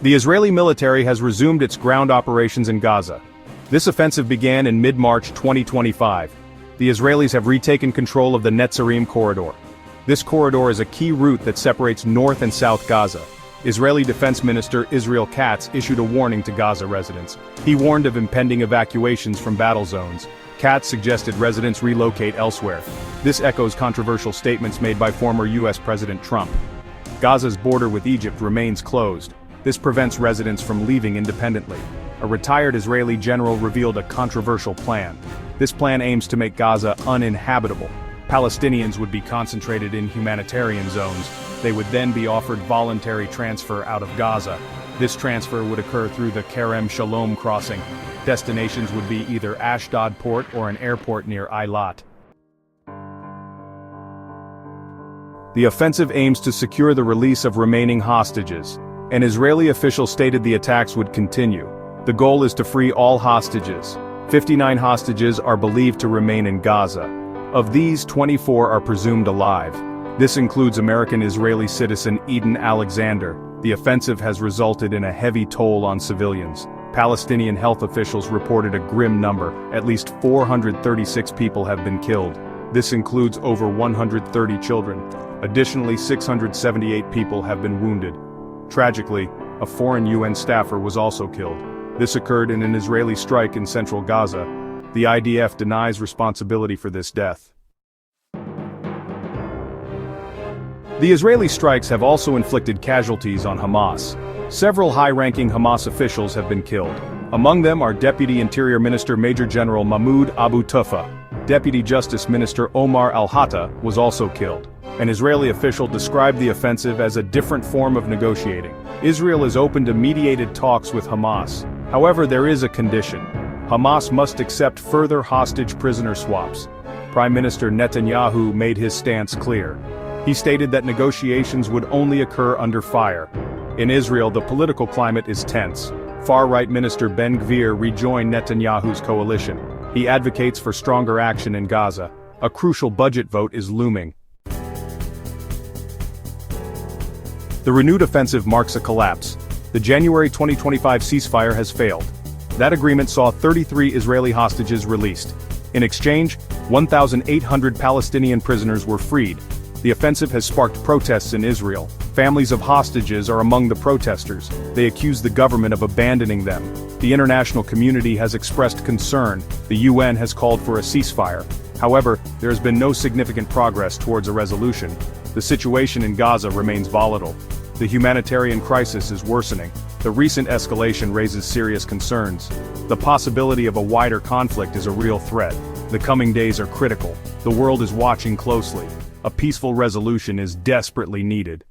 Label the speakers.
Speaker 1: The Israeli military has resumed its ground operations in Gaza. This offensive began in mid-March 2025. The Israelis have retaken control of the Netzarim corridor. This corridor is a key route that separates North and South Gaza. Israeli Defense Minister Israel Katz issued a warning to Gaza residents. He warned of impending evacuations from battle zones. Katz suggested residents relocate elsewhere. This echoes controversial statements made by former U.S. President Trump. Gaza's border with Egypt remains closed. This prevents residents from leaving independently. A retired Israeli general revealed a controversial plan. This plan aims to make Gaza uninhabitable. Palestinians would be concentrated in humanitarian zones. They would then be offered voluntary transfer out of Gaza. This transfer would occur through the Kerem Shalom crossing. Destinations would be either Ashdod port or an airport near Eilat. The offensive aims to secure the release of remaining hostages. An Israeli official stated the attacks would continue. The goal is to free all hostages. 59 hostages are believed to remain in Gaza. Of these, 24 are presumed alive. This includes American-Israeli citizen Eden Alexander. The offensive has resulted in a heavy toll on civilians. Palestinian health officials reported a grim number. At least 436 people have been killed. This includes over 130 children. Additionally, 678 people have been wounded. Tragically, a foreign UN staffer was also killed. This occurred in an Israeli strike in central Gaza. The IDF denies responsibility for this death. The Israeli strikes have also inflicted casualties on Hamas. Several high-ranking Hamas officials have been killed. Among them are Deputy Interior Minister Major General Mahmoud Abu Tufa. Deputy Justice Minister Omar al-Hatta was also killed. An Israeli official described the offensive as a different form of negotiating. Israel is open to mediated talks with Hamas. However, there is a condition. Hamas must accept further hostage prisoner swaps. Prime Minister Netanyahu made his stance clear. He stated that negotiations would only occur under fire. In Israel, the political climate is tense. Far-right Minister Ben Gvir rejoined Netanyahu's coalition. He advocates for stronger action in Gaza. A crucial budget vote is looming. The renewed offensive marks a collapse. The January 2025 ceasefire has failed. That agreement saw 33 Israeli hostages released. In exchange, 1,800 Palestinian prisoners were freed. The offensive has sparked protests in Israel. Families of hostages are among the protesters. They accuse the government of abandoning them. The international community has expressed concern. The UN has called for a ceasefire. However, there has been no significant progress towards a resolution. The situation in Gaza remains volatile. The humanitarian crisis is worsening. The recent escalation raises serious concerns. The possibility of a wider conflict is a real threat. The coming days are critical. The world is watching closely. A peaceful resolution is desperately needed.